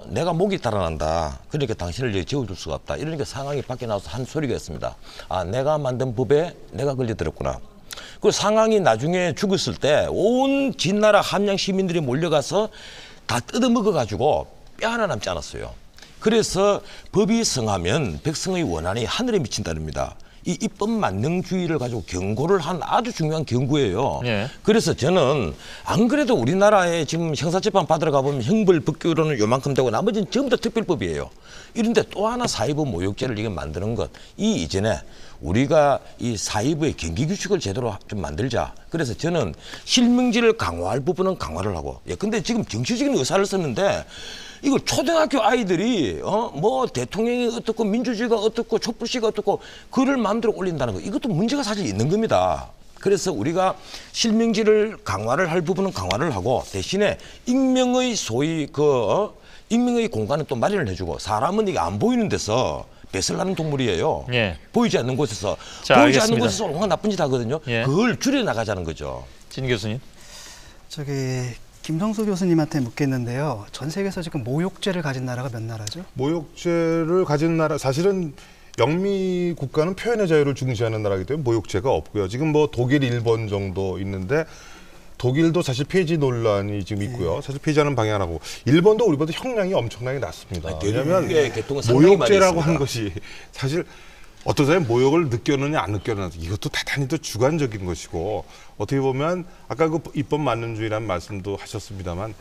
내가 목이 달아난다. 그러니까 당신을 이제 지워줄 수가 없다. 이러니까 상황이 밖에 나와서 한 소리가 있습니다. 아, 내가 만든 법에 내가 걸려들었구나. 그 상황이 나중에 죽었을 때 온 진나라 함양 시민들이 몰려가서 다 뜯어먹어가지고 뼈 하나 남지 않았어요. 그래서 법이 성하면 백성의 원한이 하늘에 미친다릅니다. 이 입법 만능주의를 가지고 경고를 한 아주 중요한 경고예요. 예. 그래서 저는 안 그래도 우리나라에 지금 형사재판 받으러 가보면 형벌 법규로는 요만큼 되고 나머지는 전부 다 특별법이에요. 이런데 또 하나 사회부 모욕죄를 이게 만드는 것. 이 이전에 우리가 이 사회부의 경기규칙을 제대로 좀 만들자. 그래서 저는 실명제를 강화할 부분은 강화를 하고. 예, 근데 지금 정치적인 의사를 썼는데 이거 초등학교 아이들이 뭐 대통령이 어떻고 민주주의가 어떻고 촛불시가 어떻고 글을 마음대로 올린다는 거 이것도 문제가 사실 있는 겁니다. 그래서 우리가 실명제를 강화를 할 부분은 강화를 하고 대신에 익명의 소위 익명의 공간은 또 마련을 해주고 사람은 이게 안 보이는 데서 배설하는 동물이에요. 예. 보이지 않는 곳에서 자, 보이지 알겠습니다. 않는 곳에서 뭔가 나쁜 짓 하거든요. 예. 그걸 줄여나가자는 거죠. 진 교수님. 김성수 교수님한테 묻겠는데요. 전 세계에서 지금 모욕죄를 가진 나라가 몇 나라죠? 모욕죄를 가진 나라, 사실은 영미 국가는 표현의 자유를 중시하는 나라이기 때문에 모욕죄가 없고요. 지금 뭐 독일, 일본 정도 있는데 독일도 사실 폐지 논란이 지금 있고요. 사실 폐지하는 방향하고 일본도 우리보다 형량이 엄청나게 낮습니다. 왜냐하면 모욕죄라고 한 것이 사실 어떤 사람이 모욕을 느꼈느냐 안 느꼈느냐 이것도 대단히 또 주관적인 것이고 어떻게 보면 아까 그 입법 만능주의라는 말씀도 하셨습니다만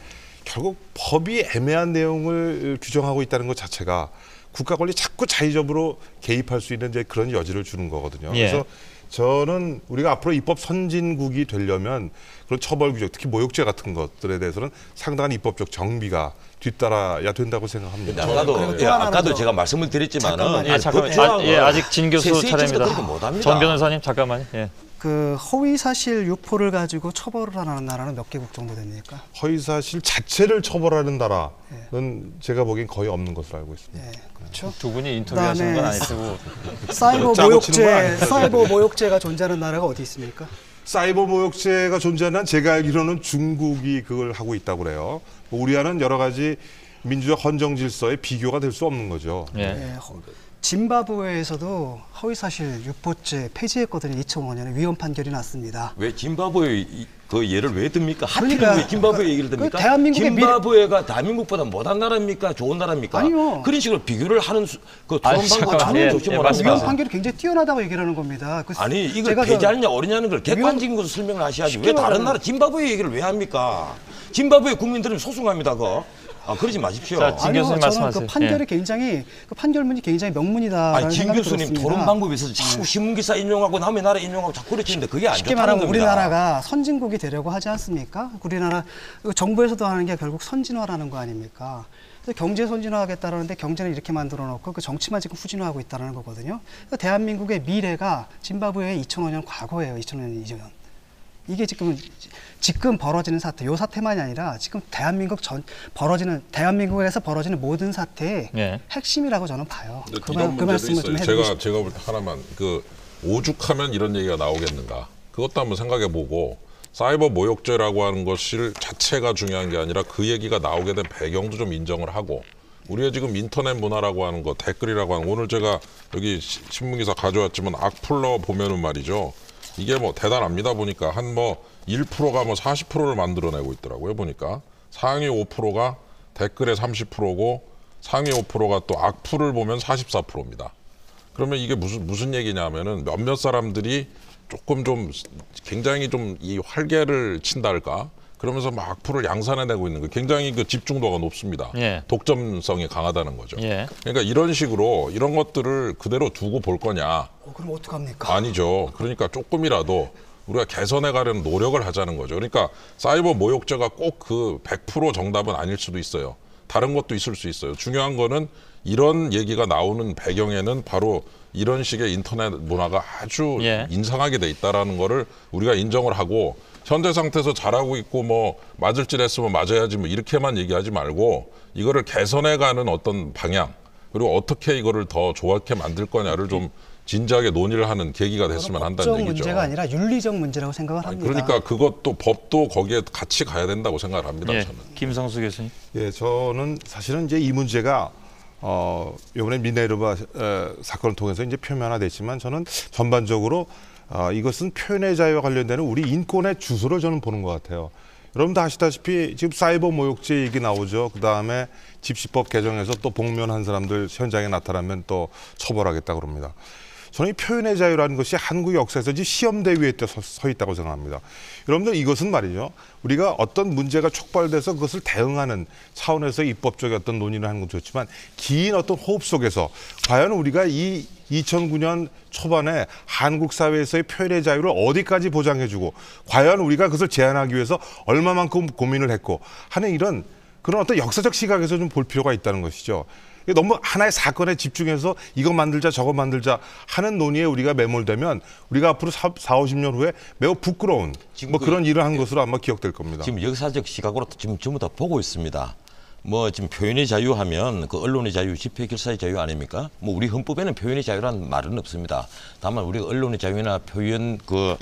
결국 법이 애매한 내용을 규정하고 있다는 것 자체가 국가 권리 자꾸 자의적으로 개입할 수 있는 이제 그런 여지를 주는 거거든요. 예. 그래서 저는 우리가 앞으로 입법 선진국이 되려면 그런 처벌 규정, 특히 모욕죄 같은 것들에 대해서는 상당한 입법적 정비가 뒤따라야 된다고 생각합니다. 아까도 제가 말씀을 드렸지만은 아직 진 교수 차례입니다. 전 변호사님 잠깐만요. 예. 그 허위사실 유포를 가지고 처벌을 하는 나라는 몇 개국 정도 됩니까? 허위사실 자체를 처벌하는 나라는 제가 보기엔 거의 없는 것으로 알고 있습니다. 그렇죠. 두 분이 인터뷰하시는 건 아니고 사이버 모욕죄가 존재하는 나라가 어디 있습니까? 사이버 모욕죄가 존재하는 제가 알기로는 중국이 그걸 하고 있다고 그래요. 우리와는 여러 가지 민주적 헌정 질서에 비교가 될 수 없는 거죠. 예. 짐바브웨에서도 허위사실 유포죄 폐지했거든요. 2005년에 위헌 판결이 났습니다. 왜 짐바브웨 그 예를 왜 듭니까? 하필 왜 짐바브웨 얘기를 듭니까? 짐바브웨가 대한민국보다 못한 나라입니까? 좋은 나라입니까? 아니요. 그런 식으로 비교를 하는 그 토론 방법 전혀 좋지 못합니다. 위헌 판결이 굉장히 뛰어나다고 얘기를 하는 겁니다. 아니 이걸 폐지하느냐 어느냐는 걸 객관적인 것으로 설명을 하셔야지 왜 다른 나라 짐바브웨 얘기를 왜 합니까? 짐바브웨 국민들은 소송합니다. 그러지 마십시오. 자, 진 교수님 말씀하세요. 그 판결이 굉장히 그 판결문이 굉장히 명문이다라는 진 생각이 교수님 들었습니다. 토론 방법에 있어서 자꾸 신문기사 인용하고 남의 나라 인용하고 자꾸 그러시는데 그게 안 쉽게 좋다는 말하면 겁니다. 우리나라가 선진국이 되려고 하지 않습니까? 우리나라 정부에서도 하는 게 결국 선진화라는 거 아닙니까? 그래서 경제 선진화하겠다라는데 경제는 이렇게 만들어 놓고 그 정치만 지금 후진화하고 있다는 거거든요. 그러니까 대한민국의 미래가 짐바브웨의 2005년 과거예요. 2005년 이전. 이게 지금 벌어지는 사태, 요 사태만이 아니라 지금 대한민국에서 벌어지는 모든 사태의 핵심이라고 저는 봐요. 그 말씀을 좀 해주고 제가 볼 때 하나만 오죽하면 이런 얘기가 나오겠는가. 그것도 한번 생각해보고 사이버 모욕죄라고 하는 것을 자체가 중요한 게 아니라 그 얘기가 나오게 된 배경도 좀 인정을 하고 우리가 지금 인터넷 문화라고 하는 거 댓글이라고 하는 거 오늘 제가 여기 신문기사 가져왔지만 악플러 보면은 말이죠. 이게 뭐 대단합니다. 보니까 한 1%가 40%를 만들어내고 있더라고요. 보니까 상위 5%가 댓글의 30%고 상위 5%가 또 악플을 보면 44%입니다. 그러면 이게 무슨 얘기냐면은 몇몇 사람들이 조금 좀 굉장히 좀 이 활개를 친달까 그러면서 막 악플을 양산해내고 있는 거 굉장히 그 집중도가 높습니다. 독점성이 강하다는 거죠. 그러니까 이런 식으로 이런 것들을 그대로 두고 볼 거냐? 그럼 어떡합니까? 아니죠. 그러니까 조금이라도 우리가 개선해 가려는 노력을 하자는 거죠. 그러니까 사이버 모욕죄가 꼭 그 100% 정답은 아닐 수도 있어요. 다른 것도 있을 수 있어요. 중요한 거는 이런 얘기가 나오는 배경에는 바로 이런 식의 인터넷 문화가 아주 인상하게 돼 있다라는 거를 우리가 인정을 하고 현재 상태에서 잘하고 있고 맞을 짓 했으면 맞아야지 이렇게만 얘기하지 말고 이거를 개선해가는 어떤 방향 그리고 어떻게 이거를 더 좋게 만들 거냐를 좀 진지하게 논의를 하는 계기가 됐으면 한다는 법적 얘기죠. 문제가 아니라 윤리적 문제라고 생각을 합니다. 그러니까 그것도 법도 거기에 같이 가야 된다고 생각을 합니다. 예, 저는. 김성수 교수님. 예, 저는 사실은 이제 이 문제가 이번에 미네르바 사건을 통해서 이제 표면화됐지만 저는 전반적으로 이것은 표현의 자유와 관련되는 우리 인권의 주소를 저는 보는 것 같아요. 여러분도 아시다시피 지금 사이버 모욕죄 얘기 나오죠. 그 다음에 집시법 개정해서 또 복면한 사람들 현장에 나타나면 또 처벌하겠다 그럽니다. 저는 이 표현의 자유라는 것이 한국 역사에서 이제 시험대 위에 서 있다고 생각합니다. 여러분들 이것은 말이죠. 우리가 어떤 문제가 촉발돼서 그것을 대응하는 차원에서 입법적인 어떤 논의를 하는 건 좋지만 긴 어떤 호흡 속에서 과연 우리가 이 2009년 초반에 한국 사회에서의 표현의 자유를 어디까지 보장해주고 과연 우리가 그것을 제한하기 위해서 얼마만큼 고민을 했고 하는 이런 그런 어떤 역사적 시각에서 좀 볼 필요가 있다는 것이죠. 너무 하나의 사건에 집중해서 이거 만들자 저거 만들자 하는 논의에 우리가 매몰되면 우리가 앞으로 40-50년 후에 매우 부끄러운 뭐 그런 일을 한 것으로 아마 기억될 겁니다. 지금 역사적 시각으로 지금 전부 다 보고 있습니다. 뭐 지금 표현의 자유하면 그 언론의 자유, 집회 결사의 자유 아닙니까? 뭐 우리 헌법에는 표현의 자유라는 말은 없습니다. 다만 우리가 언론의 자유나 표현 그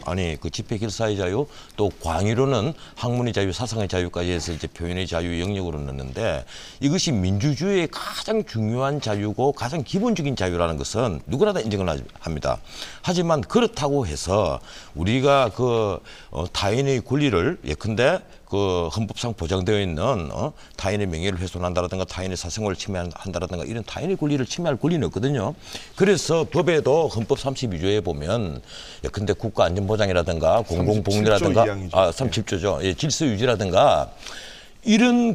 집회 결사의 자유 또 광의로는 학문의 자유, 사상의 자유까지 해서 이제 표현의 자유 영역으로 넣는데 이것이 민주주의의 가장 중요한 자유고 가장 기본적인 자유라는 것은 누구나 다 인정을 합니다. 하지만 그렇다고 해서 우리가 타인의 권리를 예컨대 그 헌법상 보장되어 있는 타인의 명예를 훼손한다라든가 타인의 사생활을 침해한다라든가 이런 타인의 권리를 침해할 권리는 없거든요. 그래서 법에도 헌법 32조에 보면 예컨대 국가안전보장이라든가 공공복리라든가 37조 2항이죠. 37조죠. 예, 질서 유지라든가 이런